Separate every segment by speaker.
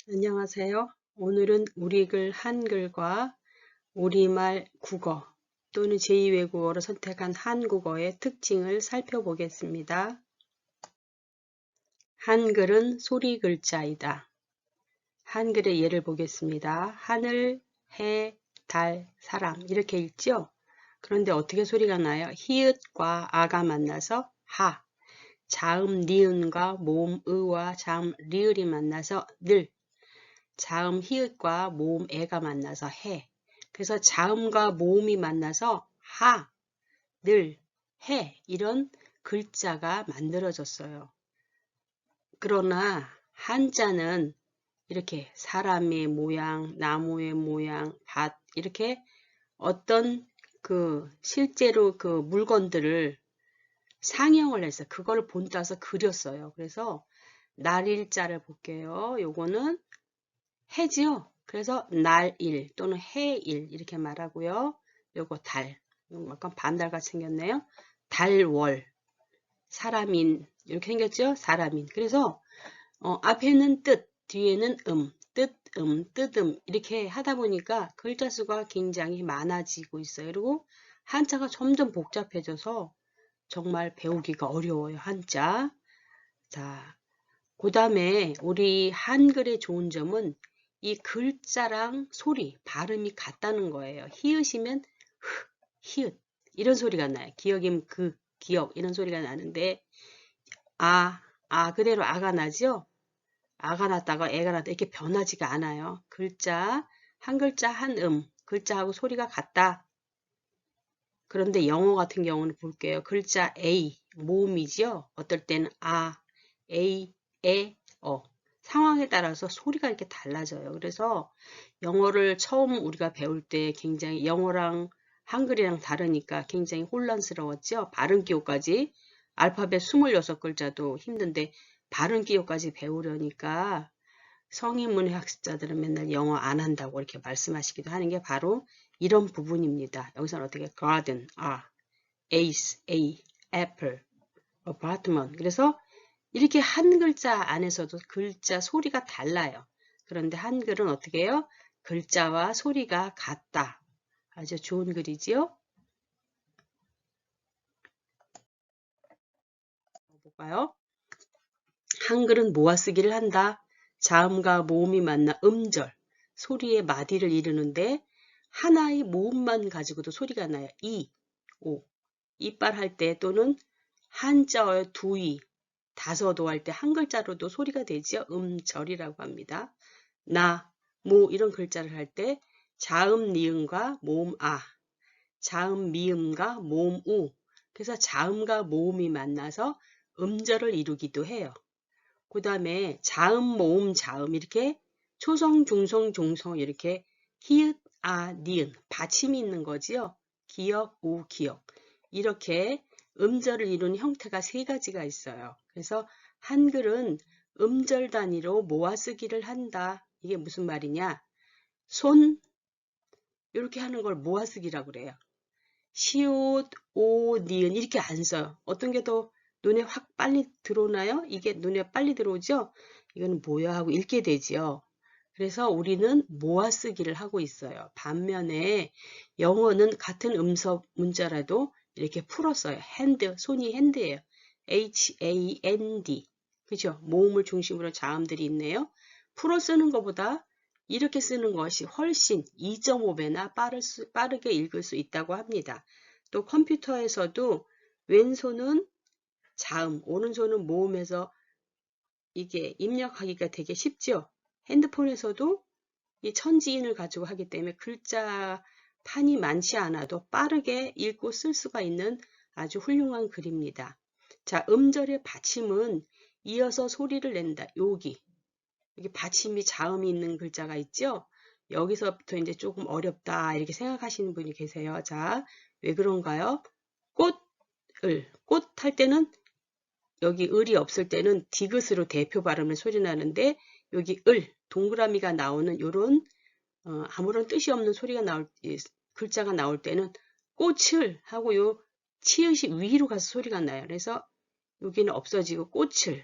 Speaker 1: 안녕하세요. 오늘은 우리글 한글과 우리말 국어 또는 제2외국어로 선택한 한국어의 특징을 살펴보겠습니다. 한글은 소리 글자이다. 한글의 예를 보겠습니다. 하늘, 해, 달, 사람 이렇게 읽죠? 그런데 어떻게 소리가 나요? 히읗과 아가 만나서 하, 자음 니은과 모음 의와 자음 리을이 만나서 늘, 자음 히읗과 모음 애가 만나서 해. 그래서 자음과 모음이 만나서 하, 늘, 해 이런 글자가 만들어졌어요. 그러나 한자는 이렇게 사람의 모양, 나무의 모양, 밭 이렇게 어떤 실제로 그 물건들을 상형을 해서 그걸 본따서 그렸어요. 그래서 날일자를 볼게요. 요거는 해지요. 그래서 날일 또는 해일 이렇게 말하고요. 요거 달, 요거 약간 반달같이 생겼네요. 달월, 사람인 이렇게 생겼죠. 사람인. 그래서 앞에는 뜻, 뒤에는 뜻, 뜻음 이렇게 하다 보니까 글자 수가 굉장히 많아지고 있어요. 그리고 한자가 점점 복잡해져서 정말 배우기가 어려워요. 한자. 자, 그 다음에 우리 한글의 좋은 점은 이 글자랑 소리, 발음이 같다는 거예요. 히읗이면 흐, 히읗 이런 소리가 나요. 기억이면 그, 기억 이런 소리가 나는데 그대로 아가 나죠? 아가 났다가 애가 났다 이렇게 변하지가 않아요. 글자, 한 글자 한 글자하고 소리가 같다. 그런데 영어 같은 경우는 볼게요. 글자 A, 모음이지요. 어떨 때는 A, 상황에 따라서 소리가 이렇게 달라져요. 그래서 영어를 처음 우리가 배울 때 굉장히 영어랑 한글이랑 다르니까 굉장히 혼란스러웠죠. 발음 기호까지 알파벳 26글자도 힘든데 발음 기호까지 배우려니까 성인문의 학습자들은 맨날 영어 안 한다고 이렇게 말씀하시기도 하는 게 바로 이런 부분입니다. 여기서는 어떻게 garden, ace, apple, apartment. 그래서 이렇게 한 글자 안에서도 글자 소리가 달라요. 그런데 한글은 어떻게 해요? 글자와 소리가 같다. 아주 좋은 글이지요? 볼까요? 한글은 모아쓰기를 한다. 자음과 모음이 만나 음절, 소리의 마디를 이루는데 하나의 모음만 가지고도 소리가 나요. 이, 오. 이빨 할 때 또는 한자어의 두이, 다서도 할 때 한 글자로도 소리가 되지요. 음절이라고 합니다. 나, 모 이런 글자를 할 때 자음 니은과 모음 자음 미음과 모음 우. 그래서 자음과 모음이 만나서 음절을 이루기도 해요. 그 다음에 자음, 모음, 자음 이렇게 초성, 중성, 종성 이렇게 히읗, 니은 받침이 있는 거지요. 기역, 우, 기역 이렇게 음절을 이루는 형태가 세 가지가 있어요. 그래서 한글은 음절 단위로 모아쓰기를 한다. 이게 무슨 말이냐? 손 이렇게 하는 걸 모아쓰기라고 그래요. 시옷, 오, 니은 이렇게 안 써요. 어떤 게 더 눈에 확 빨리 들어오나요? 이게 눈에 빨리 들어오죠? 이거는 뭐야 하고 읽게 되지요. 그래서 우리는 모아쓰기를 하고 있어요. 반면에 영어는 같은 음석 문자라도 이렇게 풀었어요. 핸드, 손이 핸드예요. hand. 그죠? 모음을 중심으로 자음들이 있네요. 풀어 쓰는 것보다 이렇게 쓰는 것이 훨씬 2.5배나 빠르게 읽을 수 있다고 합니다. 또 컴퓨터에서도 왼손은 자음, 오른손은 모음해서 이게 입력하기가 되게 쉽죠. 핸드폰에서도 이 천지인을 가지고 하기 때문에 글자 판이 많지 않아도 빠르게 읽고 쓸 수가 있는 아주 훌륭한 글입니다. 자, 음절의 받침은 이어서 소리를 낸다. 여기 받침이 자음이 있는 글자가 있죠. 여기서부터 이제 조금 어렵다 이렇게 생각하시는 분이 계세요. 자, 왜 그런가요? 꽃 할 때는 여기 을이 없을 때는 디귿으로 대표 발음을 소리 나는데 여기 동그라미가 나오는 요런 아무런 뜻이 없는 소리가 글자가 나올 때는 꽃을 하고 요 치읓이 위로 가서 소리가 나요. 그래서 여기는 없어지고 꽃을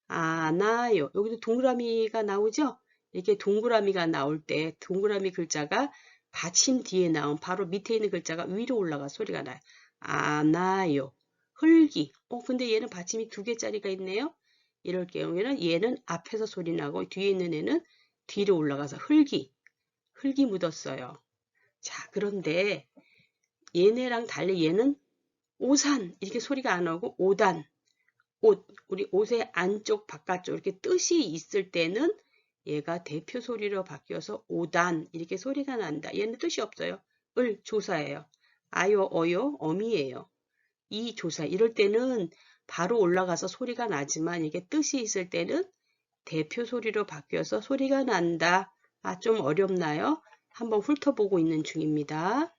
Speaker 1: 안아요. 여기도 동그라미가 나오죠? 이렇게 동그라미가 나올 때 동그라미 글자가 받침 뒤에 나온 바로 밑에 있는 글자가 위로 올라가 소리가 나요. 안아요. 흘기. 근데 얘는 받침이 2개짜리가 있네요. 이럴 경우에는 얘는 앞에서 소리 나고 뒤에 있는 애는 뒤로 올라가서 흘기. 흙이 묻었어요. 자, 그런데 얘네랑 달리 얘는 오산 이렇게 소리가 안 나고 오단, 옷, 우리 옷의 안쪽 바깥쪽 이렇게 뜻이 있을 때는 얘가 대표 소리로 바뀌어서 오단 이렇게 소리가 난다. 얘는 뜻이 없어요. 조사예요. 아요, 어요, 어미예요. 이 조사 이럴 때는 바로 올라가서 소리가 나지만 이게 뜻이 있을 때는 대표 소리로 바뀌어서 소리가 난다. 좀 어렵나요? 한번 훑어보고 있는 중입니다.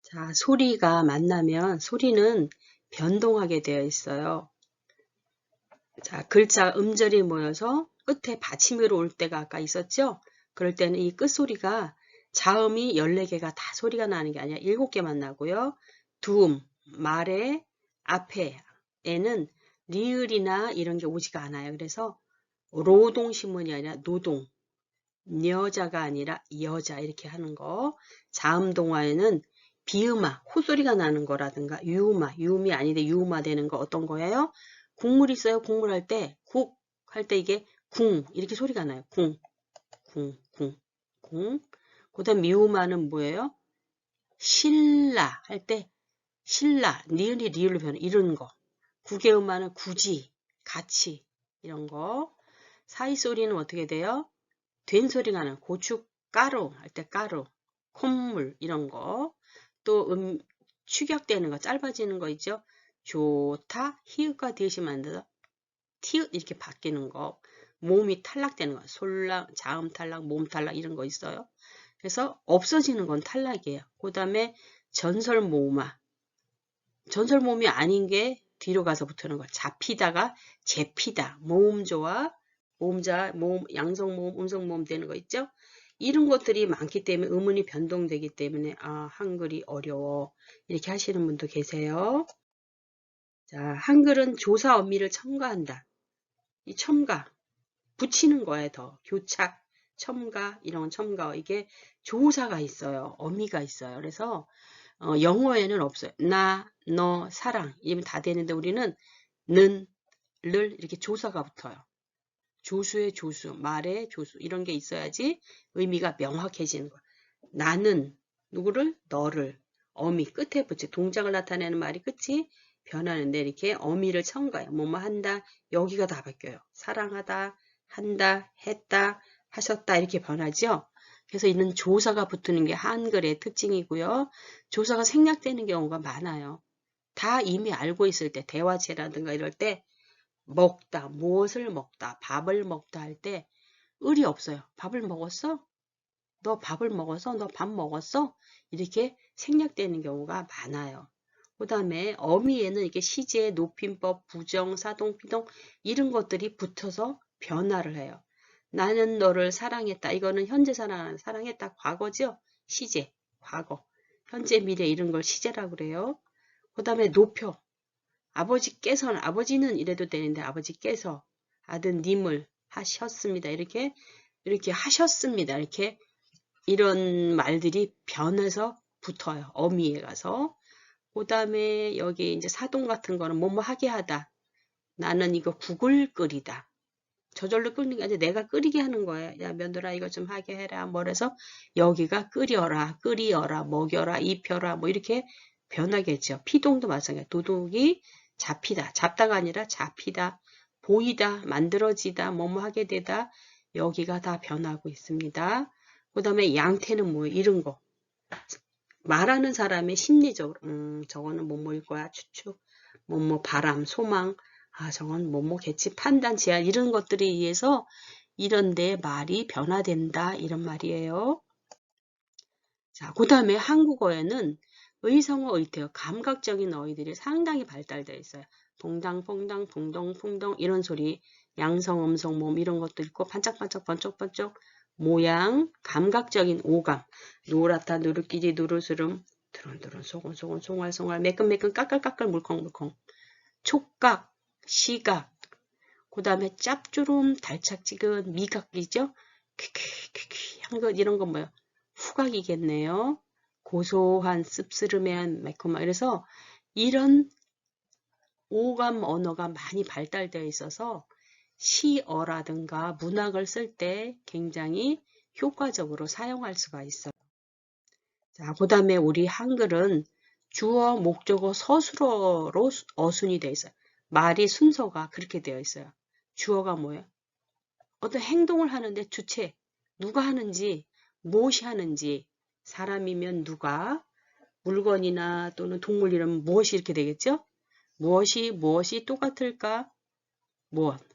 Speaker 1: 자, 소리가 만나면 소리는 변동하게 되어 있어요. 자, 글자 음절이 모여서 끝에 받침으로 올 때가 아까 있었죠? 그럴 때는 이 끝소리가 자음이 14개가 다 소리가 나는 게 아니라 7개만 나고요. 두음, 말의 앞에에는 리을이나 이런 게 오지가 않아요. 그래서 노동신문이 아니라 노동, 여자가 아니라 여자 이렇게 하는 거. 자음동화에는 비음아, 호소리가 나는 거라든가 유음이 아닌데 유음아 되는 거 어떤 거예요? 국물 있어요. 국물 할 때, 국 할 때 이게 궁 이렇게 소리가 나요. 궁. 그 다음 미음아는 뭐예요? 신라 할 때 신라, 니은이 리을로 변해 이런 거. 국의음아는 굳이, 같이 이런 거. 사이 소리는 어떻게 돼요? 된 소리가 나요. 고춧가루 할 때 가루, 콧물 이런 거. 또 축약되는 거, 짧아지는 거 있죠. 좋다, 히읗과 디귿이 만들어서 티읕 이렇게 바뀌는 거. 모음이 탈락되는 거, 솔락, 자음 탈락, 모음 탈락 이런 거 있어요. 그래서 없어지는 건 탈락이에요. 그 다음에 전설 모음아. 전설 모음이 아닌 게 뒤로 가서 붙는 거. 잡히다가 재피다. 모음조와 모음자, 모음, 양성 모음, 음성 모음 되는 거 있죠? 이런 것들이 많기 때문에 음운이 변동되기 때문에 한글이 어려워. 이렇게 하시는 분도 계세요. 자, 한글은 조사 어미를 첨가한다. 이 첨가, 붙이는 거에 더 교착, 첨가, 이런 첨가. 이게 조사가 있어요. 어미가 있어요. 그래서 영어에는 없어요. 나, 너, 사랑 이러면 다 되는데 우리는 는, 를 이렇게 조사가 붙어요. 조수의 조수, 말의 조수 이런 게 있어야지 의미가 명확해지는 거야. 나는 누구를? 너를. 어미 끝에 붙이 동작을 나타내는 말이 끝이 변하는데 이렇게 어미를 첨가해요. 뭐뭐 한다. 여기가 다 바뀌어요. 사랑하다, 한다, 했다, 하셨다 이렇게 변하죠. 그래서 이는 조사가 붙는 게 한글의 특징이고요. 조사가 생략되는 경우가 많아요. 다 이미 알고 있을 때 대화체라든가 이럴 때 먹다, 무엇을 먹다, 밥을 먹다 할 때 을이 없어요. 밥을 먹었어? 너 밥을 먹었어? 너 밥 먹었어? 이렇게 생략되는 경우가 많아요. 그 다음에 어미에는 이게 시제, 높임법, 부정, 사동, 피동 이런 것들이 붙어서 변화를 해요. 나는 너를 사랑했다. 이거는 현재 사랑했다. 과거죠? 시제, 과거. 현재, 미래 이런 걸 시제라고 그래요. 그 다음에 높여. 아버지께서는, 아버지는 이래도 되는데 아버지께서 아드님을 하셨습니다. 이렇게 하셨습니다. 이렇게 이런 말들이 변해서 붙어요. 어미에 가서. 그 다음에 여기 이제 사동 같은 거는 뭐뭐 하게 하다. 나는 이거 국을 끓이다. 저절로 끓는 게 아니라 내가 끓이게 하는 거예요. 야, 며느라 이거 좀 하게 해라. 뭐래서 여기가 끓여라, 먹여라, 입혀라. 뭐 이렇게 변하겠죠. 피동도 마찬가지예요. 도둑이 잡히다. 잡다가 아니라 잡히다. 보이다. 만들어지다. 뭐뭐 하게 되다. 여기가 다 변하고 있습니다. 그 다음에 양태는 뭐예요? 이런 거. 말하는 사람의 심리적으로 저거는 뭐뭐일 거야. 추측. 뭐뭐 바람, 소망. 저건 뭐뭐겠지. 판단, 제한 이런 것들에 의해서 이런데 말이 변화된다. 이런 말이에요. 자, 그 다음에 한국어에는 의성어, 의태어, 감각적인 어휘들이 상당히 발달되어 있어요. 동당, 퐁당, 풍동, 풍동 이런 소리, 양성, 음성, 모음 이런 것도 있고 반짝반짝, 번쩍번쩍 모양, 감각적인 오감, 노랗다, 누르끼리, 누르스름, 드론드론, 소곤소곤, 송알송알, 매끈매끈, 까끌까끌, 물컹물컹, 촉각, 시각, 그 다음에 짭조름 달짝지근 미각이죠. 퀴퀴퀴퀴 한 거 이런 건 뭐예요? 후각이겠네요. 고소한 씁쓸한 매콤한 그래서 이런 오감 언어가 많이 발달되어 있어서 시어라든가 문학을 쓸 때 굉장히 효과적으로 사용할 수가 있어요. 자, 그 다음에 우리 한글은 주어, 목적어, 서술어로 어순이 되어 있어요. 말이 순서가 그렇게 되어 있어요. 주어가 뭐예요? 어떤 행동을 하는데 주체, 누가 하는지, 무엇이 하는지, 사람이면 누가, 물건이나 또는 동물 이름 무엇이 이렇게 되겠죠? 무엇이 똑같을까?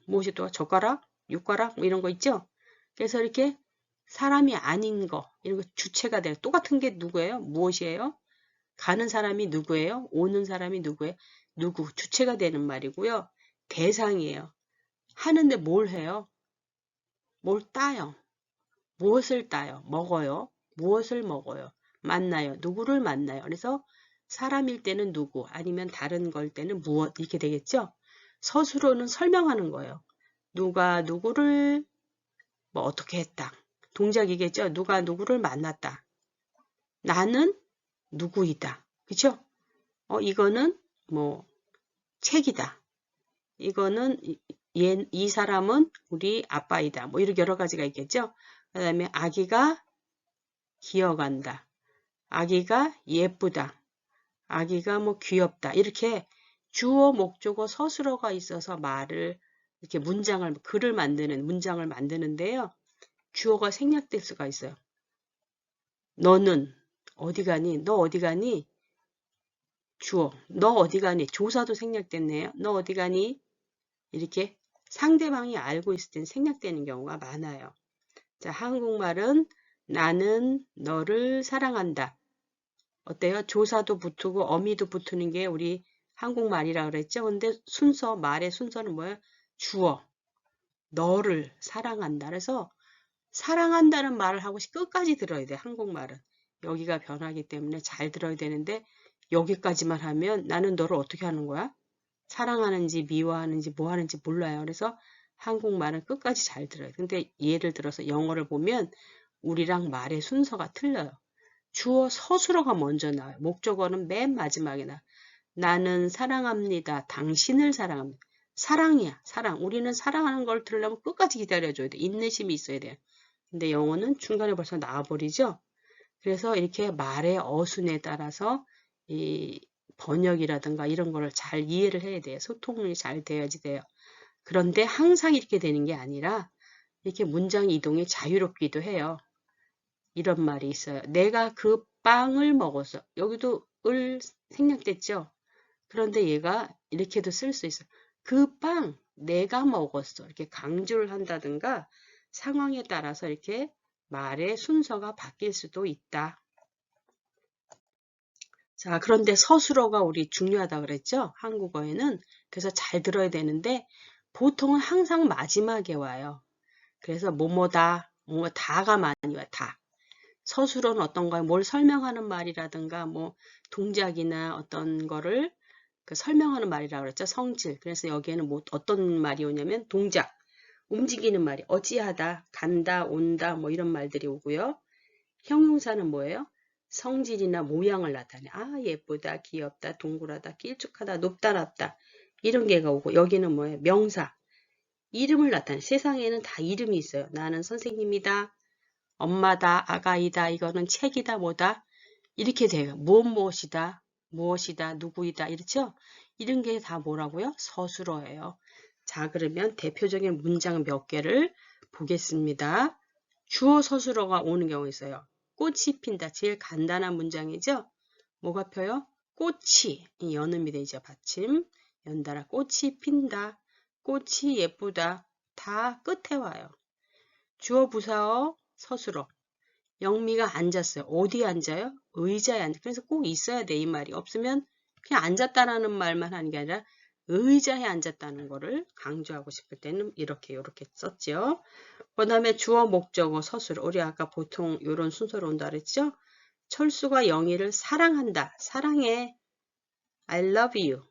Speaker 1: 무엇이 또 젓가락, 육가락 뭐 이런 거 있죠? 그래서 이렇게 사람이 아닌 거 이런 거 주체가 돼요. 똑같은 게 누구예요? 무엇이에요? 가는 사람이 누구예요? 오는 사람이 누구예요? 누구 주체가 되는 말이고요. 대상이에요. 하는데 뭘 해요? 뭘 따요? 무엇을 따요? 먹어요? 무엇을 먹어요? 만나요? 누구를 만나요? 그래서 사람일 때는 누구 아니면 다른 걸 때는 무엇 이렇게 되겠죠? 서술어는 설명하는 거예요. 누가 누구를 뭐 어떻게 했다. 동작이겠죠. 누가 누구를 만났다. 나는 누구이다. 그쵸? 이거는 뭐 책이다. 이거는 이 사람은 우리 아빠이다. 뭐 이렇게 여러 가지가 있겠죠. 그 다음에 아기가 기어간다. 아기가 예쁘다. 아기가 뭐 귀엽다. 이렇게 주어, 목적어, 서술어가 있어서 말을 이렇게 글을 만드는 문장을 만드는데요. 주어가 생략될 수가 있어요. 너는 어디 가니? 너 어디 가니? 주어. 너 어디 가니? 조사도 생략됐네요. 너 어디 가니? 이렇게 상대방이 알고 있을 땐 생략되는 경우가 많아요. 자, 한국말은 나는 너를 사랑한다. 어때요? 조사도 붙고 어미도 붙는 게 우리 한국말이라 그랬죠? 근데 말의 순서는 뭐예요? 주어. 너를 사랑한다. 그래서 사랑한다는 말을 하고 끝까지 들어야 돼. 한국말은. 여기가 변하기 때문에 잘 들어야 되는데 여기까지만 하면 나는 너를 어떻게 하는 거야? 사랑하는지 미워하는지 뭐 하는지 몰라요. 그래서 한국말은 끝까지 잘 들어요. 근데 예를 들어서 영어를 보면 우리랑 말의 순서가 틀려요. 주어 서술어가 먼저 나와요. 목적어는 맨 마지막에 나와요. 나는 사랑합니다. 당신을 사랑합니다. 사랑이야. 사랑. 우리는 사랑하는 걸 들으려면 끝까지 기다려줘야 돼. 인내심이 있어야 돼요. 근데 영어는 중간에 벌써 나와버리죠. 그래서 이렇게 말의 어순에 따라서 이 번역이라든가 이런 거를 잘 이해를 해야 돼요. 소통이 잘 돼야지 돼요. 그런데 항상 이렇게 되는 게 아니라 이렇게 문장 이동이 자유롭기도 해요. 이런 말이 있어요. 내가 그 빵을 먹었어. 여기도 을 생략됐죠. 그런데 얘가 이렇게도 쓸 수 있어요. 그 빵 내가 먹었어. 이렇게 강조를 한다든가 상황에 따라서 이렇게 말의 순서가 바뀔 수도 있다. 자, 그런데 서술어가 우리 중요하다 그랬죠? 한국어에는. 그래서 잘 들어야 되는데 보통은 항상 마지막에 와요. 그래서 뭐뭐다, 뭐 다가 많이 와요. 다. 서술어는 어떤가요? 뭘 설명하는 말이라든가 뭐 동작이나 어떤 거를 설명하는 말이라고 그랬죠. 성질. 그래서 여기에는 뭐 어떤 말이 오냐면 동작, 움직이는 말이 어찌하다, 간다, 온다 뭐 이런 말들이 오고요. 형용사는 뭐예요? 성질이나 모양을 나타내. 아, 예쁘다, 귀엽다, 동그랗다, 길쭉하다, 높다, 낮다. 이런 게가 오고 여기는 뭐예요? 명사. 이름을 나타내. 세상에는 다 이름이 있어요. 나는 선생님이다. 엄마다, 아가이다, 이거는 책이다, 뭐다. 이렇게 돼요. 무엇이다, 무엇이다, 누구이다. 이렇죠? 이런 게 다 뭐라고요? 서술어예요. 자, 그러면 대표적인 문장 몇 개를 보겠습니다. 주어 서술어가 오는 경우 있어요. 꽃이 핀다. 제일 간단한 문장이죠? 뭐가 펴요? 꽃이. 연음이 되죠. 받침. 연달아 꽃이 핀다. 꽃이 예쁘다. 다 끝에 와요. 주어 부사어 서술어. 영미가 앉았어요. 어디에 앉아요? 의자에 앉아. 그래서 꼭 있어야 돼, 이 말이. 없으면 그냥 앉았다라는 말만 하는 게 아니라 의자에 앉았다는 거를 강조하고 싶을 때는 이렇게 썼죠. 그 다음에 주어, 목적어, 서술. 우리 아까 보통 이런 순서로 온다 그랬죠? 철수가 영희를 사랑한다. 사랑해. I love you.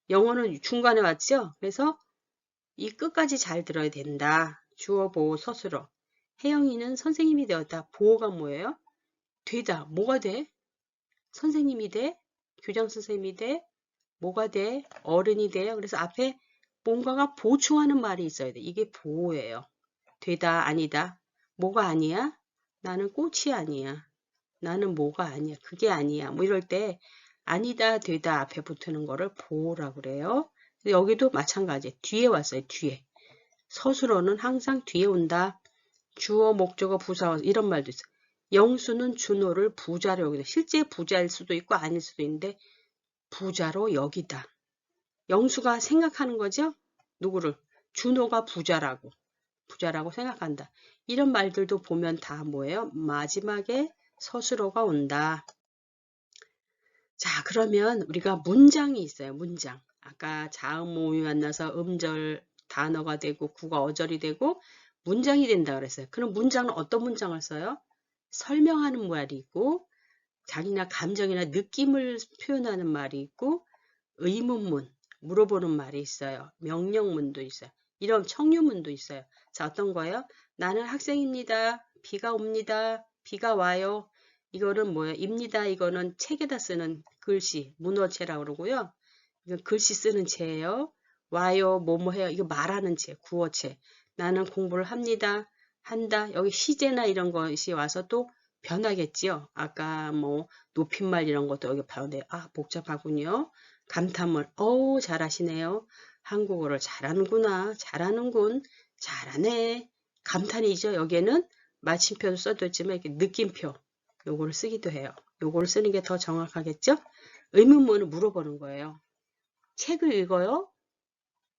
Speaker 1: 영어는 중간에 왔죠? 그래서 이 끝까지 잘 들어야 된다. 주어, 보호, 서술어. 혜영이는 선생님이 되었다. 보호가 뭐예요? 되다. 뭐가 돼? 선생님이 돼? 교장 선생님이 돼? 뭐가 돼? 어른이 돼요. 그래서 앞에 뭔가가 보충하는 말이 있어야 돼. 이게 보호예요. 되다, 아니다. 뭐가 아니야? 나는 꽃이 아니야. 나는 뭐가 아니야. 그게 아니야. 뭐 이럴 때 아니다, 되다 앞에 붙는 거를 보호라고 그래요. 여기도 마찬가지. 뒤에 왔어요. 뒤에. 서술어는 항상 뒤에 온다. 주어, 목적어, 부사 이런 말도 있어요. 영수는 준호를 부자로 여기다. 실제 부자일 수도 있고 아닐 수도 있는데 부자로 여기다. 영수가 생각하는 거죠? 누구를? 준호가 부자라고 생각한다. 이런 말들도 보면 다 뭐예요? 마지막에 서술어가 온다. 자, 그러면 우리가 문장이 있어요. 문장. 아까 자음 모음이 만나서 음절 단어가 되고 구가 어절이 되고 문장이 된다 그랬어요. 그럼 문장은 어떤 문장을 써요? 설명하는 말이 있고 자기나 감정이나 느낌을 표현하는 말이 있고 의문문, 물어보는 말이 있어요. 명령문도 있어요. 이런 청유문도 있어요. 자, 어떤 거예요? 나는 학생입니다. 비가 옵니다. 비가 와요. 이거는 뭐예요? 입니다. 이거는 책에다 쓰는 글씨, 문어체라고 그러고요. 이건 글씨 쓰는 체예요. 와요, 뭐뭐 해요. 이거 말하는 체, 구어체. 나는 공부를 합니다. 한다. 여기 시제나 이런 것이 와서 또 변하겠지요. 아까 뭐 높임말 이런 것도 여기 변해. 아, 복잡하군요. 감탄문, 어우, 잘하시네요. 한국어를 잘하는구나. 잘하는군. 잘하네. 감탄이죠. 여기에는 마침표도 써뒀지만 이렇게 느낌표. 요거를 쓰기도 해요. 요거를 쓰는 게 더 정확하겠죠? 의문문을 물어보는 거예요. 책을 읽어요?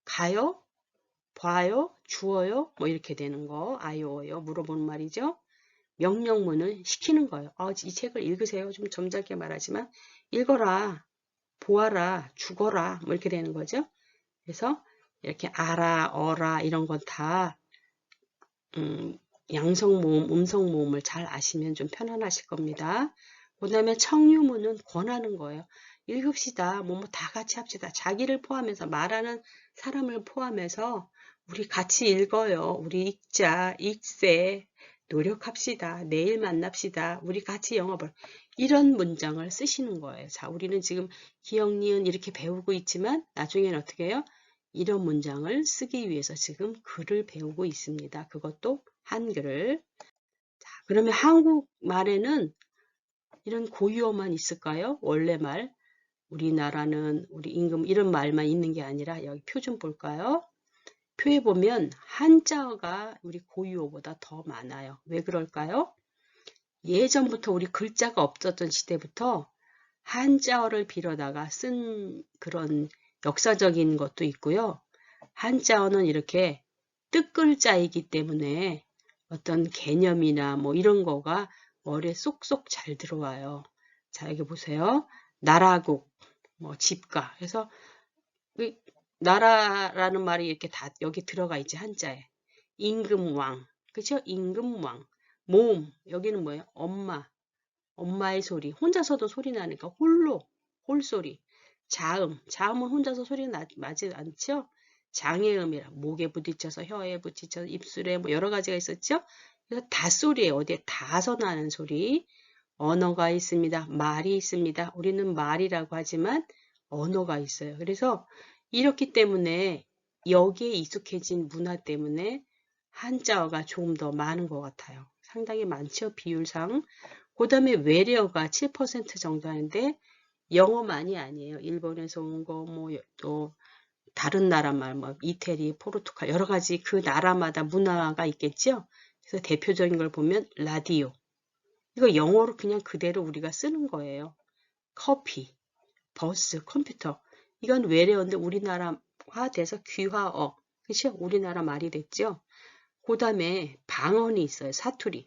Speaker 1: 가요? 봐요? 주어요? 뭐 이렇게 되는 거. 아요요. 물어보는 말이죠. 명령문을 시키는 거예요. 이 책을 읽으세요. 좀 점잖게 말하지만 읽어라. 보아라, 죽어라, 뭐 이렇게 되는 거죠. 그래서 이렇게 아라, 어라 이런 건 다 양성모음, 음성모음을 잘 아시면 좀 편안하실 겁니다. 그 다음에 청유문은 권하는 거예요. 읽읍시다, 뭐 다 같이 합시다. 자기를 포함해서 말하는 사람을 포함해서 우리 같이 읽어요. 우리 읽자, 읽세, 노력합시다. 내일 만납시다. 우리 같이 영어를 이런 문장을 쓰시는 거예요. 자, 우리는 지금 기억, 니은 이렇게 배우고 있지만 나중에는 어떻게 해요? 이런 문장을 쓰기 위해서 지금 글을 배우고 있습니다. 그것도 한글을. 자, 그러면 한국말에는 이런 고유어만 있을까요? 원래 말, 우리나라는, 우리 임금 이런 말만 있는 게 아니라 여기 표 좀 볼까요? 표에 보면 한자어가 우리 고유어보다 더 많아요. 왜 그럴까요? 예전부터 우리 글자가 없었던 시대부터 한자어를 빌어다가 쓴 그런 역사적인 것도 있고요. 한자어는 이렇게 뜻글자이기 때문에 어떤 개념이나 뭐 이런 거가 머리에 쏙쏙 잘 들어와요. 자, 여기 보세요. 나라국, 뭐 집가. 그래서 나라라는 말이 이렇게 다 여기 들어가 있지, 한자에. 임금왕, 그쵸? 임금왕. 모음, 여기는 뭐예요? 엄마, 엄마의 소리. 혼자서도 소리 나니까 홀로, 홀소리. 자음, 자음은 혼자서 소리 나지 않죠? 장애음이라 목에 부딪혀서 혀에 부딪혀서 입술에 뭐 여러 가지가 있었죠? 그래서 닷소리에 어디에 닿아서 나는 소리. 언어가 있습니다. 말이 있습니다. 우리는 말이라고 하지만 언어가 있어요. 그래서 이렇기 때문에 여기에 익숙해진 문화 때문에 한자어가 조금 더 많은 것 같아요. 상당히 많죠, 비율상. 그 다음에 외래어가 7% 정도 하는데 영어만이 아니에요. 일본에서 온 거, 뭐 또 다른 나라 말, 뭐 이태리, 포르투갈 여러 가지 그 나라마다 문화가 있겠죠. 그래서 대표적인 걸 보면 라디오. 이거 영어로 그냥 그대로 우리가 쓰는 거예요. 커피, 버스, 컴퓨터. 이건 외래어인데 우리나라화돼서 귀화어. 그쵸? 우리나라 말이 됐죠. 그 다음에 방언이 있어요. 사투리.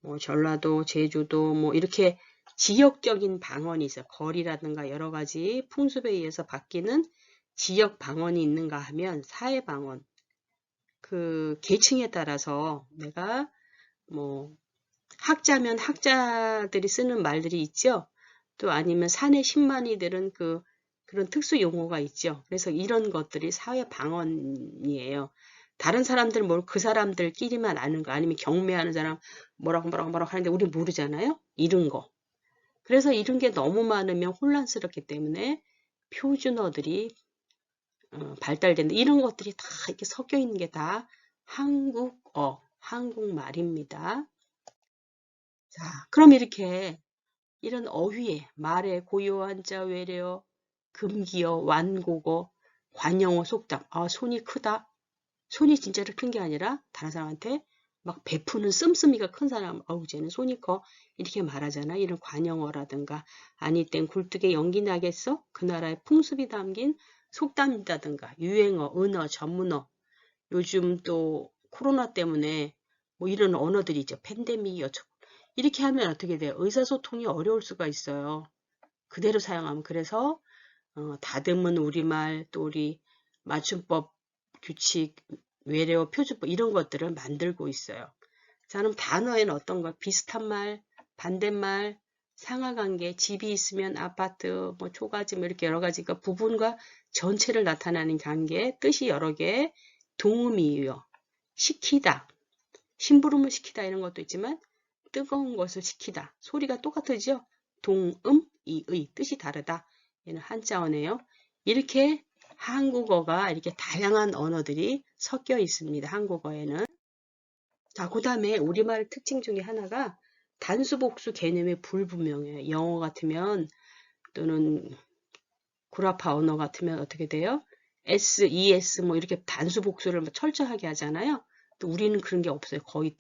Speaker 1: 뭐 전라도, 제주도 뭐 이렇게 지역적인 방언이 있어요. 거리라든가 여러 가지 풍습에 의해서 바뀌는 지역 방언이 있는가 하면 사회 방언. 그 계층에 따라서 내가 뭐 학자면 학자들이 쓰는 말들이 있죠. 또 아니면 사내 신만이들은 그 그런 특수 용어가 있죠. 그래서 이런 것들이 사회 방언이에요. 다른 사람들 그 사람들끼리만 아는 거 아니면 경매하는 사람 뭐라고 하는데 우리 모르잖아요. 이런 거. 그래서 이런 게 너무 많으면 혼란스럽기 때문에 표준어들이 발달된다. 이런 것들이 다 이렇게 섞여 있는 게 다 한국어, 한국말입니다. 자, 그럼 이렇게 이런 어휘에 말의 고요한 자, 외래어, 금기어, 완곡어, 관용어, 속담. 아, 손이 크다. 손이 진짜로 큰 게 아니라 다른 사람한테 막 베푸는 씀씀이가 큰 사람, 어우 쟤는 손이 커 이렇게 말하잖아. 이런 관용어라든가 아니 땐 굴뚝에 연기 나겠어? 그 나라의 풍습이 담긴 속담이라든가 유행어, 은어, 전문어. 요즘 또 코로나 때문에 뭐 이런 언어들이 있죠. 팬데믹이 어쩌고 이렇게 하면 어떻게 돼요? 의사소통이 어려울 수가 있어요. 그대로 사용하면. 그래서 다듬은 우리말, 또 우리 맞춤법, 규칙, 외래어, 표준법 이런 것들을 만들고 있어요. 자, 그럼 단어에는 어떤 거? 비슷한 말, 반대말, 상하관계, 집이 있으면 아파트, 뭐 초가집 뭐 이렇게 여러 가지가 부분과 전체를 나타내는 관계, 뜻이 여러 개, 동음이요. 시키다, 심부름을 시키다 이런 것도 있지만 뜨거운 것을 시키다. 소리가 똑같으죠? 동음, 이의, 뜻이 다르다. 얘는 한자어네요. 이렇게 한국어가 이렇게 다양한 언어들이 섞여 있습니다. 한국어에는. 자, 그 다음에 우리말 특징 중에 하나가 단수, 복수 개념이 불분명해요. 영어 같으면 또는 구라파 언어 같으면 어떻게 돼요? S, ES 뭐 이렇게 단수, 복수를 철저하게 하잖아요. 또 우리는 그런 게 없어요. 거의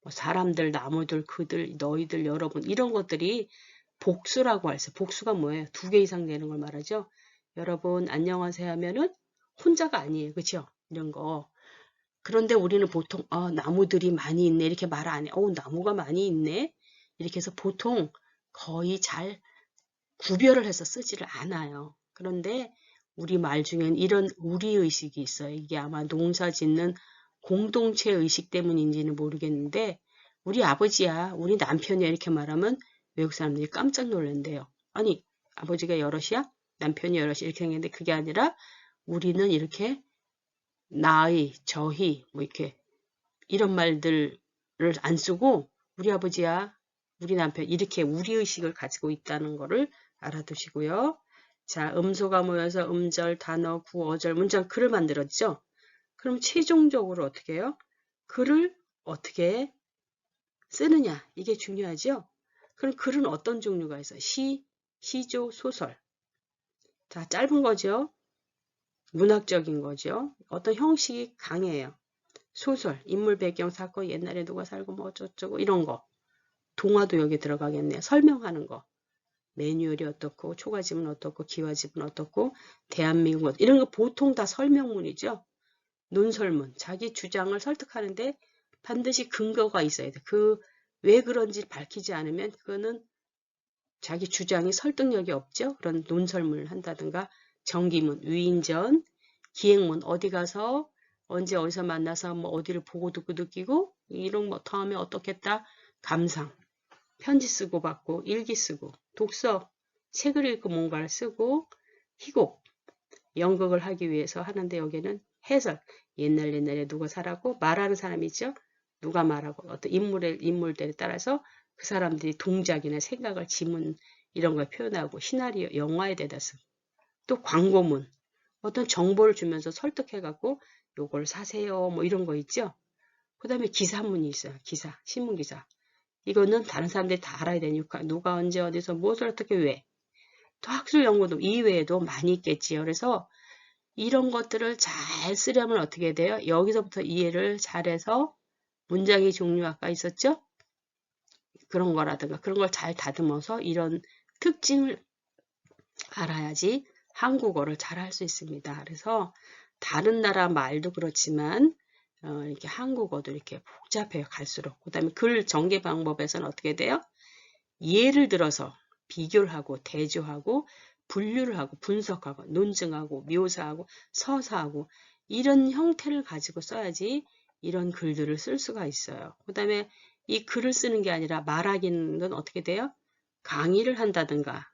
Speaker 1: 뭐 사람들, 나무들, 그들, 너희들, 여러분 이런 것들이 복수라고 할수. 복수가 뭐예요? 2개 이상 되는 걸 말하죠. 여러분 안녕하세요 하면은 혼자가 아니에요. 그렇죠? 이런 거. 그런데 우리는 보통 나무들이 많이 있네 이렇게 말 안 해. 나무가 많이 있네. 이렇게 해서 보통 거의 잘 구별을 해서 쓰지를 않아요. 그런데 우리 말 중엔 이런 우리의식이 있어요. 이게 아마 농사 짓는 공동체 의식 때문인지는 모르겠는데 우리 아버지야, 우리 남편이야 이렇게 말하면 외국 사람들이 깜짝 놀란대요. 아니, 아버지가 여럿이야? 남편이 여럿이 이렇게 했는데 그게 아니라 우리는 이렇게 나의, 저희 뭐 이렇게 이런 말들을 안 쓰고 우리 아버지야, 우리 남편 이렇게 우리의식을 가지고 있다는 거를 알아두시고요. 자, 음소가 모여서 음절, 단어, 구, 어절, 문장, 글을 만들었죠. 그럼 최종적으로 어떻게 해요? 글을 어떻게 쓰느냐 이게 중요하죠. 그럼 글은 어떤 종류가 있어요? 시, 시조, 소설. 자, 짧은 거죠. 문학적인 거죠. 어떤 형식이 강해요. 소설, 인물 배경, 사건, 옛날에 누가 살고 뭐 어쩌고 이런 거. 동화도 여기 들어가겠네요. 설명하는 거. 매뉴얼이 어떻고, 초가집은 어떻고, 기와집은 어떻고, 대한민국 이런 거 보통 다 설명문이죠. 논설문, 자기 주장을 설득하는데 반드시 근거가 있어야 돼. 왜 그런지 밝히지 않으면 그거는 자기 주장이 설득력이 없죠. 그런 논설문을 한다든가 정기문, 위인전, 기행문 어디 가서 언제 어디서 만나서 뭐 어디를 보고 듣고 느끼고 이런 뭐 다음에 어떻겠다 감상, 편지 쓰고 받고 일기 쓰고 독서, 책을 읽고 뭔가를 쓰고 희곡, 연극을 하기 위해서 하는데 여기는 해설, 옛날에 누가 살았고 말하는 사람이 있죠. 누가 말하고 어떤 인물들에 따라서 그 사람들이 동작이나 생각을 지문 이런 걸 표현하고 시나리오 영화에 대다 쓰고 또 광고문 어떤 정보를 주면서 설득해갖고 요걸 사세요 뭐 이런 거 있죠. 그 다음에 기사문이 있어요. 기사 신문기사 이거는 다른 사람들이 다 알아야 되니까 누가 언제 어디서 무엇을 어떻게 왜 또 학술 연구도 이외에도 많이 있겠지요. 그래서 이런 것들을 잘 쓰려면 어떻게 돼요? 여기서부터 이해를 잘해서 문장의 종류 아까 있었죠? 그런 거라든가 그런 걸 잘 다듬어서 이런 특징을 알아야지 한국어를 잘 할 수 있습니다. 그래서 다른 나라 말도 그렇지만 이렇게 한국어도 이렇게 복잡해요. 갈수록. 그 다음에 글 전개 방법에서는 어떻게 돼요? 예를 들어서 비교를 하고 대조하고 분류를 하고 분석하고 논증하고 묘사하고 서사하고 이런 형태를 가지고 써야지 이런 글들을 쓸 수가 있어요. 그 다음에 이 글을 쓰는 게 아니라 말하기는 어떻게 돼요? 강의를 한다든가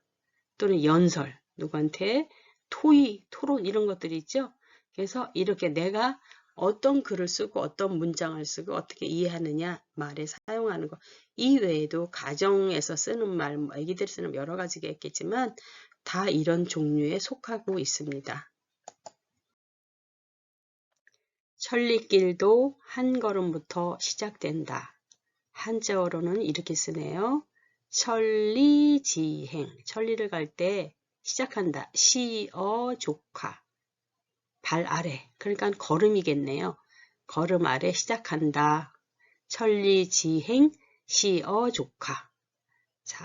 Speaker 1: 또는 연설 누구한테 토의, 토론 이런 것들이 있죠. 그래서 이렇게 내가 어떤 글을 쓰고 어떤 문장을 쓰고 어떻게 이해하느냐 말에 사용하는 거 이외에도 가정에서 쓰는 말, 뭐 애기들이 쓰는 여러 가지가 있겠지만 다 이런 종류에 속하고 있습니다. 천리길도 한 걸음부터 시작된다. 한자어로는 이렇게 쓰네요. 천리지행, 천리를 갈 때 시작한다. 시어 조카, 발 아래, 그러니까 걸음이겠네요. 걸음 아래 시작한다. 천리지행, 시어 조카. 자,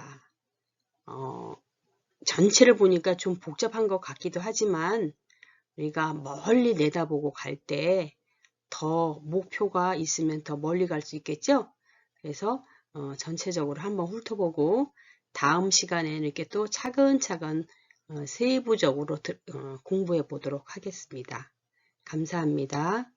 Speaker 1: 전체를 보니까 좀 복잡한 것 같기도 하지만 우리가 멀리 내다보고 갈 때 더 목표가 있으면 더 멀리 갈 수 있겠죠? 그래서 전체적으로 한번 훑어보고 다음 시간에는 이렇게 또 차근차근 세부적으로 공부해 보도록 하겠습니다. 감사합니다.